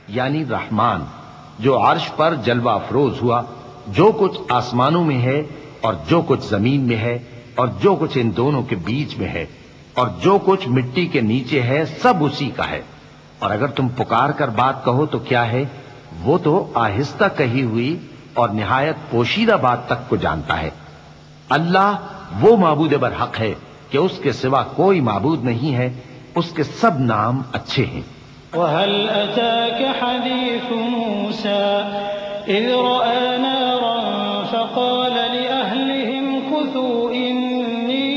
یعنی رحمان، جو عرش پر جلوہ افروز ہوا، جو کچھ آسمانوں میں ہے اور جو کچھ زمین میں ہے اور جو کچھ ان دونوں کے بیچ میں ہے اور جو کچھ مٹی کے نیچے ہے، سب اسی کا ہے۔ اور اگر تم پکار کر بات کہو تو کیا ہے، وہ تو آہستہ کہی ہوئی اور نہایت پوشیدہ بات تک کو جانتا ہے۔ اللہ وہ معبود برحق ہے کہ اس کے سوا کوئی معبود نہیں ہے، اس کے سب نام اچھے ہیں۔ وَهَلْ أَتَاكَ حَدِيثُ مُوسَىٰ إِذْ رَأَىٰ نَارًا فَقَالَ لِأَهْلِهِمْ كُثُوا إِنِّي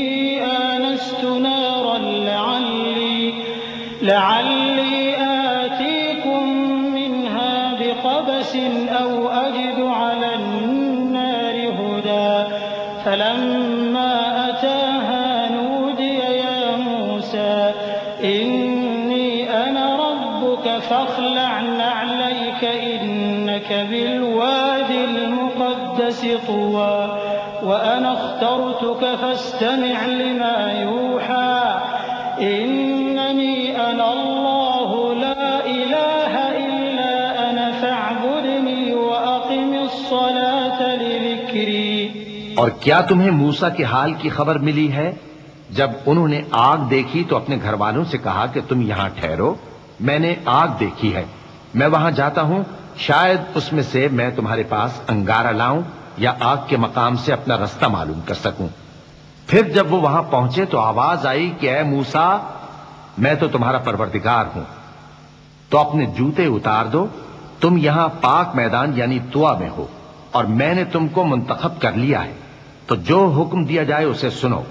آنَسْتُ نَارًا لَعَلِّي آتِيكُم مِّنْهَا بِقَبَسٍ أَوْ أَجِدُ عَلَى النَّارِ هُدًى فَلَمَّا أَتَاهَا نُودِيَ يَا مُوسَىٰ إِنِّي أَنَا رَبُّكَ فَاخْلَعْ نَعْلَيْكَ إِنَّكَ بِالْوَادِ الْمُقَدَّسِ طُوًى وَأَنَا اخْتَرْتُكَ فَاسْتَمِعْ لِمَا يُوحَىٰ إِنَّنِي أَنَا اللَّهُ لَا إِلَٰهَ إِلَّا أَنَا فَاعْبُدْنِي وَأَقِمِ الصَّلَاةَ لِذِكْرِي۔ اور کیا تمہیں موسیٰ کے حال کی خبر ملی ہے؟ جب انہوں نے آگ دیکھی تو اپنے گھر والوں سے کہا کہ تم یہاں ٹھہرو، میں نے آگ دیکھی ہے، میں وہاں جاتا ہوں، شاید اس میں سے میں تمہارے پاس انگارہ لاؤں یا آگ کے مقام سے اپنا رستہ معلوم کر سکوں۔ پھر جب وہ وہاں پہنچے تو آواز آئی کہ اے موسیٰ، میں تو تمہارا پروردگار ہوں، تو اپنے جوتے اتار دو، تم یہاں پاک میدان یعنی طویٰ میں ہو، اور میں نے تم کو منتخب کر لیا ہے، تو جو حکم دیا جائے اسے سنو۔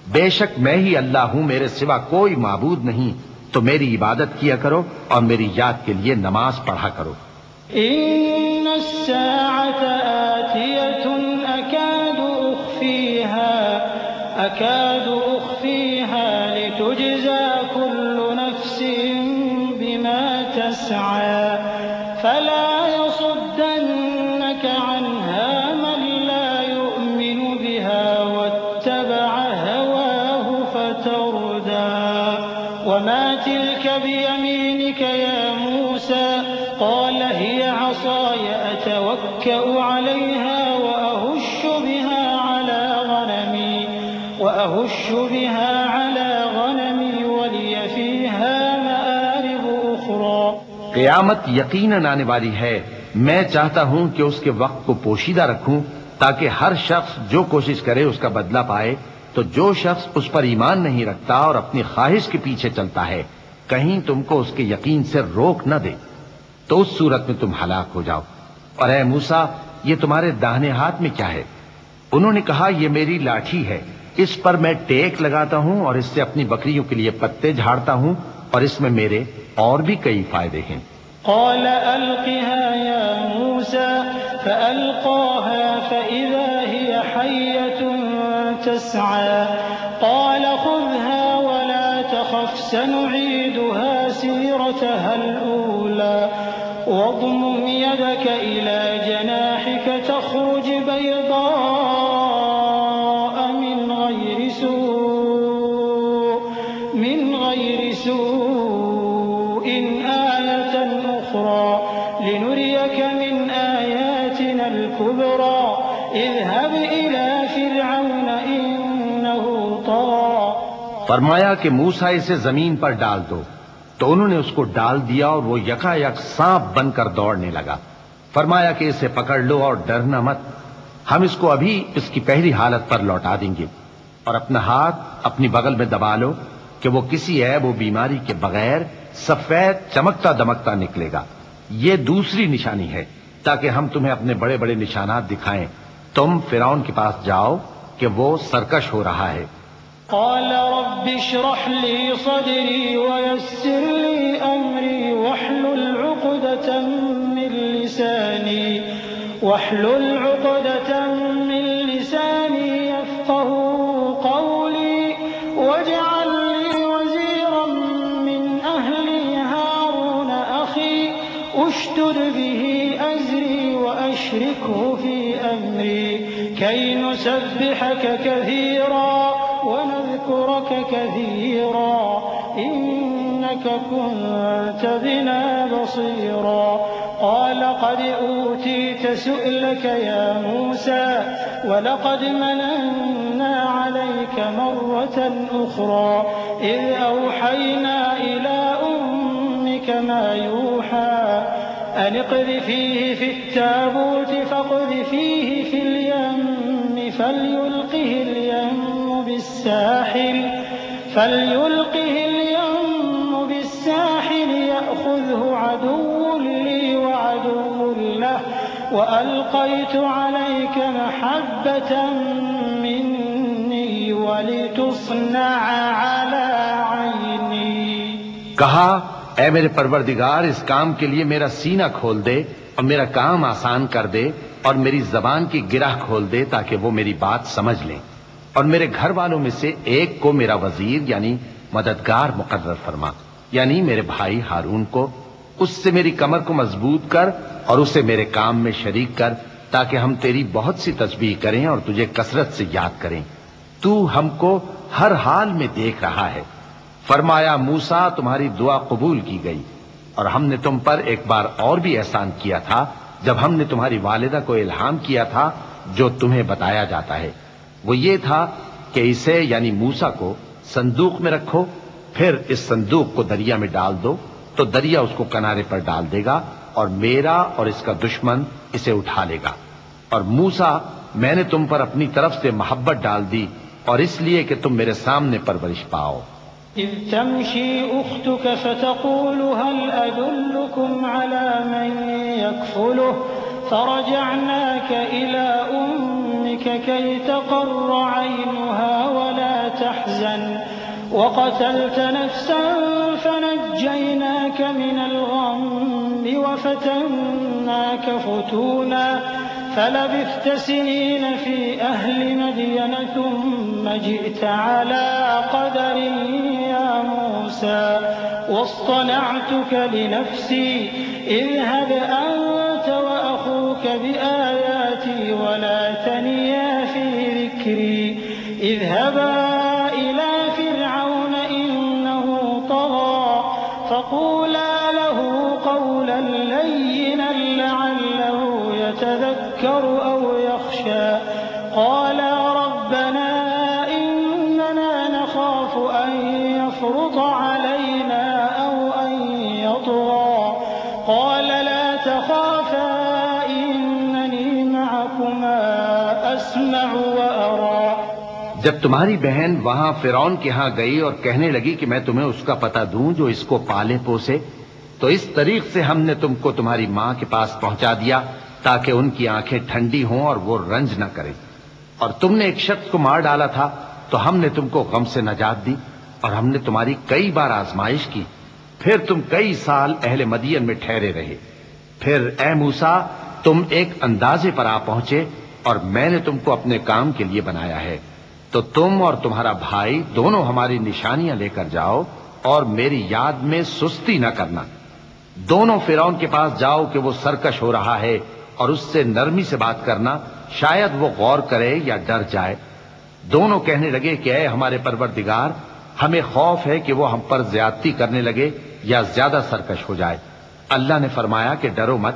بے شک میں ہی اللہ ہوں، میرے سوا کوئی معبود نہیں، تو میری عبادت کیا کرو اور میری یاد کے لیے نماز پڑھا کرو۔ إِنَّ السَّاعَةَ آتِيَةٌ أَكَادُ أُخْفِيهَا لِتُجْزَىٰ كُلُّ نَفْسٍ بِمَا تَسْعَىٰ فَلَا يَصُدَّنَّكَ عَنْهَا مَن لَّا يُؤْمِنُ بِهَا وَاتَّبَعَ هَوَاهُ فَتَرْدَىٰ وَمَا تِلْكَ بِيَمِينِكَ يَا مُوسَىٰ قَالَ هِيَ عَصَايَ أَتَوَكَّأُ عَلَيْهَا وَأَهُشُّ بِهَا عَلَىٰ غَنَمِي وَلِيَ فِيهَا مَآرِبُ أُخْرَىٰ۔ قیامت یقیناً آنے والی ہے، میں چاہتا ہوں کہ اس کے وقت کو پوشیدہ رکھوں تاکہ ہر شخص جو کوشش کرے اس کا بدلہ پائے، تو جو شخص اس پر ایمان نہیں رکھتا اور اپنی خواہش کے پیچھے چلتا ہے، کہیں تم کو اس کے یقین سے روک نہ دے، تو اس صورت میں تم ہلاک ہو جاؤ۔ اور اے موسیٰ، یہ تمہارے داہنے ہاتھ میں کیا ہے؟ انہوں نے کہا یہ میری لاٹھی ہے، اس پر میں ٹیک لگاتا ہوں اور اس سے اپنی بکریوں کے لیے پتے جھاڑتا ہوں، اور اس میں میرے اور بھی کئی فائدے ہیں۔ قال ألقها يا موسى فألقاها فإذا هي حية تسعى قال خذها ولا تخف سنعيدها سيرتها الأولى واضمم يدك إلى جناحك تخرج بيضاء من غير سوء آية أخرى لنريك من آياتنا الكبرى اذهب إلى فرعون إنه طغى۔ فرمایا کہ موسیٰ اسے زمین پر ڈال دو، تو انہوں نے اس کو ڈال دیا اور وہ یکا یک سانپ بن کر دوڑنے لگا۔ فرمایا کہ اسے پکڑ لو اور ڈرنا مت، ہم اس کو ابھی اس کی پہلی حالت پر لوٹا دیں گے، اور اپنا ہاتھ اپنی بغل میں دبا لو کہ وہ کسی عیب و بیماری کے بغیر سفید چمکتا دمکتا نکلے گا۔ یہ دوسری نشانی ہے تاکہ ہم تمہیں اپنے بڑے بڑے نشانات دکھائیں۔ تم فرعون کے پاس جاؤ کہ وہ سرکش ہو رہا ہے۔ قال رب اشرح لي صدري ويسر لي أمري واحلل عقدة من لساني يفقهوا قولي واجعل لي وزيرا من أهلي هارون أخي اشدد به أزري وأشركه في أمري كي نسبحك كثيرا ونذكرك كثيرا إنك إنك كنت بنا بصيرا قال قد أوتيت سؤلك يا موسى ولقد مننا عليك مرة أخرى إذ أوحينا إلى أمك ما يوحى أن اقذفيه في التابوت فاقذفيه في اليم فليلقه اليم بالساحل يأخذه عدو لي وعدو له وألقيت عليك محبة مني ولتصنع على عيني. کہا اے میرے پروردگار اس کام کے لیے میرا سینہ کھول دے اور میرا کام آسان کر دے اور میری زبان کی گرہ کھول دے تاکہ وہ میری بات سمجھ لیں اور میرے گھر والوں میں سے ایک کو میرا وزیر یعنی مددگار مقرر فرما یعنی میرے بھائی ہارون کو. اس سے میری کمر کو مضبوط کر اور اسے میرے کام میں شریک کر تاکہ ہم تیری بہت سی تسبیح کریں اور تجھے کثرت سے یاد کریں. تو ہم کو ہر حال میں دیکھ رہا ہے. فرمایا موسیٰ تمہاری دعا قبول کی گئی اور ہم نے تم پر ایک بار اور بھی احسان کیا تھا جب ہم نے تمہاری والدہ کو الہام کیا تھا جو تمہیں بتایا جاتا ہے. وہ یہ تھا کہ اسے یعنی موسیٰ کو صندوق میں رکھو پھر اس صندوق کو دریا میں ڈال دو تو دریا اس کو کنارے پر ڈال دے گا اور میرا اور اس کا دشمن اسے اٹھا لے گا. اور موسیٰ میں نے تم پر اپنی طرف سے محبت ڈال دی اور اس لیے کہ تم میرے سامنے پرورش پاؤ. إذ تمشي أختك فتقول هل أدلكم على من يكفله فرجعناك إلى أمك كي تقر عينها ولا تحزن وقتلت نفسا فنجيناك من الغم وفتناك فتونا فلبثت سنين في أهل مدين ثم جئت على قدر يا موسى واصطنعتك لنفسي اذهب أنت وأخوك بآياتي ولا تنيا في ذكري اذهبا إلى فرعون إنه طغى فقولا له قولا لينا لعله يتذكر أو يخشى قالا ربنا إننا نخاف أن يفرط علينا أو أن يطغى قال لا تخافا إنني معكما أسمع وأرى. جب تمہاری بہن وہاں فرعون کے ہاں گئی اور کہنے لگی کہ میں تمہیں اس کا پتہ دوں جو اس کو پالے پوسے تو اس طریق سے ہم نے تم کو تمہاری ماں کے پاس پہنچا دیا تاکہ ان کی آنکھیں ٹھنڈی ہوں اور وہ رنج نہ کریں. اور تم نے ایک شخص کو مار ڈالا تھا تو ہم نے تم کو غم سے نجات دی اور ہم نے تمہاری کئی بار آزمائش کی پھر تم کئی سال اہل مدین میں ٹھہرے رہے. پھر اے موسیٰ تم ایک اندازے پر آ پہنچے اور میں نے تم کو اپنے کام کے لیے بنایا ہے تو تم اور تمہارا بھائی دونوں ہماری نشانیاں لے کر جاؤ اور میری یاد میں سستی نہ کرنا. دونوں فرعون کے پاس جاؤ کہ وہ سرکش ہو رہا ہے اور اس سے نرمی سے بات کرنا شاید وہ غور کرے یا ڈر جائے. دونوں کہنے لگے کہ اے ہمارے پروردگار ہمیں خوف ہے کہ وہ ہم پر زیادتی کرنے لگے یا زیادہ سرکش ہو جائے. اللہ نے فرمایا کہ ڈرو مت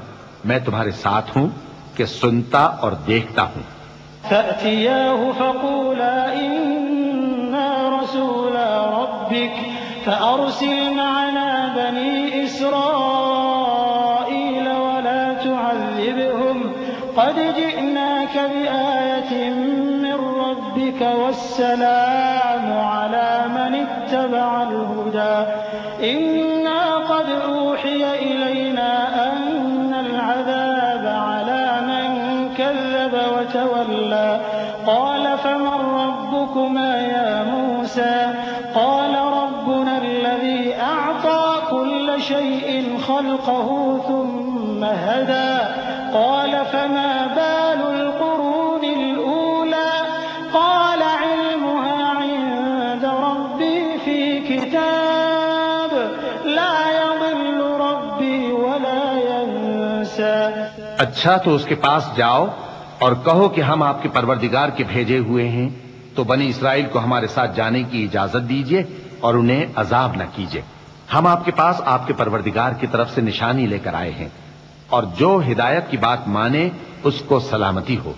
میں تمہارے ساتھ ہوں کہ سنتا اور دیکھتا ہوں. فأتياه فقولا إنا رسولا ربك فأرسل معنا بني إسرائيل ولا تعذبهم قد جئناك بآية من ربك والسلام على من اتبع الهدى إنا قد أوحي إلينا أن العذاب على من كذب وتولى قال فمن ربكما يا موسى قال ربنا الذي أعطى كل شيء خلقه ثم هدى قال فما بال القرون الأولى قال علمها عند ربي في كتاب لا يضل ربي ولا ينسى. اچھا تو اس کے پاس جاؤ اور کہو کہ ہم آپ کے پروردگار کے بھیجے ہوئے ہیں تو بنی اسرائیل کو ہمارے ساتھ جانے کی اجازت دیجیے اور انہیں عذاب نہ کیجیے. ہم آپ کے پاس آپ کے پروردگار کی طرف سے نشانی لے کر آئے ہیں، اور جو ہدایت کی بات مانے اس کو سلامتی ہو۔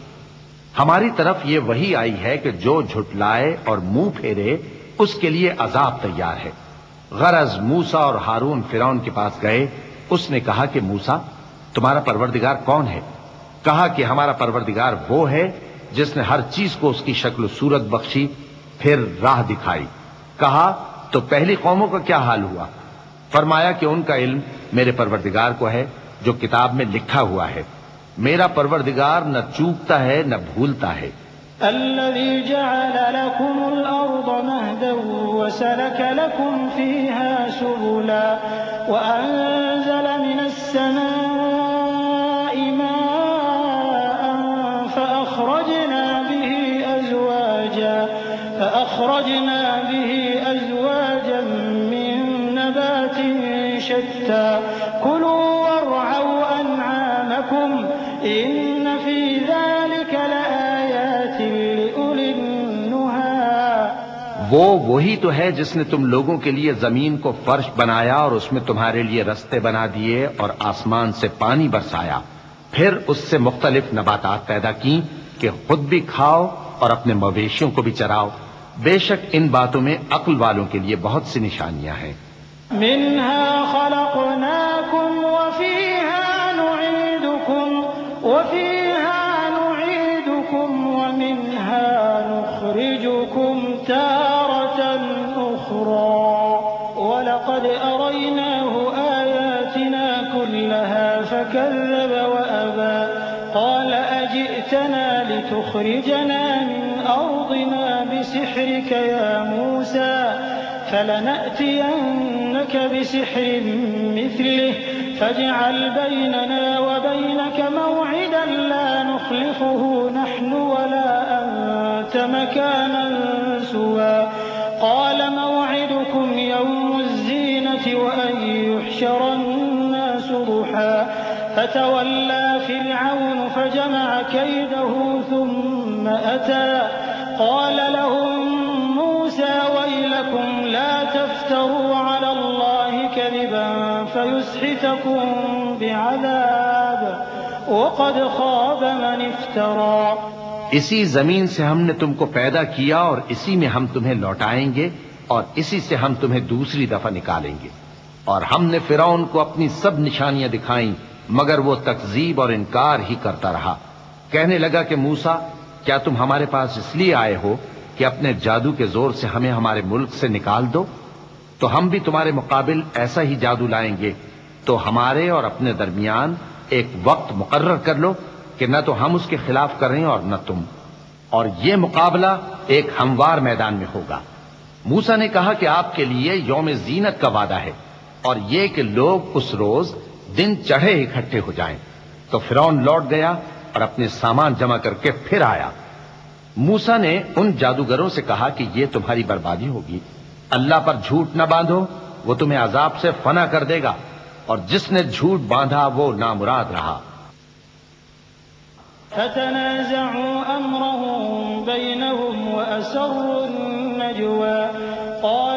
ہماری طرف یہ وحی آئی ہے کہ جو جھٹلائے اور منہ پھیرے اس کے لیے عذاب تیار ہے۔ غرض موسیٰ اور ہارون فرعون کے پاس گئے، اس نے کہا کہ موسیٰ تمہارا پروردگار کون ہے؟ کہا کہ ہمارا پروردگار وہ ہے جس نے ہر چیز کو اس کی شکل و صورت بخشی، پھر راہ دکھائی۔ کہا تو پہلی قوموں کا کیا حال ہوا؟ فرمایا کہ ان کا علم میرے پروردگار کو ہے جو کتاب میں لکھا ہوا ہے، میرا پروردگار نہ چوکتا ہے نہ بھولتا ہے۔ الذي جعل لكم الأرض مهدا وسلك لكم فيها سبلا وأنزل من السماء ماء فأخرجنا به أزواجا من نبات شتى كلوا وارعوا أنعامكم إن في ذلك لآيات لأولي النهى۔ وہی تو ہے جس نے تم لوگوں کے لیے زمین کو فرش بنایا اور اس میں تمہارے لیے رستے بنا دیے اور آسمان سے پانی برسایا، پھر اس سے مختلف نباتات پیدا کی کہ خود بھی کھاؤ اور اپنے مویشیوں کو بھی چراؤ۔ بے شک ان باتوں میں عقل والوں کے لیے بہت سی نشانیاں ہیں۔ منها خلقناكم وفيها نعيدكم ومنها نخرجكم تارة أخرى ولقد أريناه آياتنا كلها فكذب وأبى قال أجئتنا لتخرجنا من أرضنا بسحرك يا موسى فلنأتينك بسحر مثله فاجعل بيننا وبينك موعدا لا نخلفه نحن ولا أنت مكانا سوى قال موعدكم يوم الزينة وأن يحشر الناس ضحى فتولى فرعون فجمع كيده ثم أتى قال لهم موسى ويلكم لا تفتروا على الله كذبا فيسحتكم بعذاب وقد خاب من افترى۔ اسی زمین سے ہم نے تم کو پیدا کیا اور اسی میں ہم تمہیں لوٹائیں گے اور اسی سے ہم تمہیں دوسری دفعہ نکالیں گے۔ اور ہم نے فرعون کو اپنی سب نشانیاں دکھائیں مگر وہ تکذیب اور انکار ہی کرتا رہا۔ کہنے لگا کہ موسیٰ کیا تم ہمارے پاس اس لیے آئے ہو کہ اپنے جادو کے زور سے ہمیں ہمارے ملک سے نکال دو؟ تو ہم بھی تمہارے مقابل ایسا ہی جادو لائیں گے، تو ہمارے اور اپنے درمیان ایک وقت مقرر کر لو کہ نہ تو ہم اس کے خلاف کریں اور نہ تم، اور یہ مقابلہ ایک ہموار میدان میں ہوگا۔ موسیٰ نے کہا کہ آپ کے لیے یوم زینت کا وعدہ ہے اور یہ کہ لوگ اس روز دن چڑھے اکٹھے ہو جائیں۔ تو فرعون لوٹ گیا اور اپنے سامان جمع کر کے پھر آیا۔ موسیٰ نے ان جادوگروں سے کہا کہ یہ تمہاری بربادی ہوگی، اللہ پر جھوٹ نہ باندھو، وہ تمہیں عذاب سے فنا کر دے گا، اور جس نے جھوٹ باندھا وہ نامراد رہا۔ فتنازعوا أمرهم بينهم وأسروا النجوى قال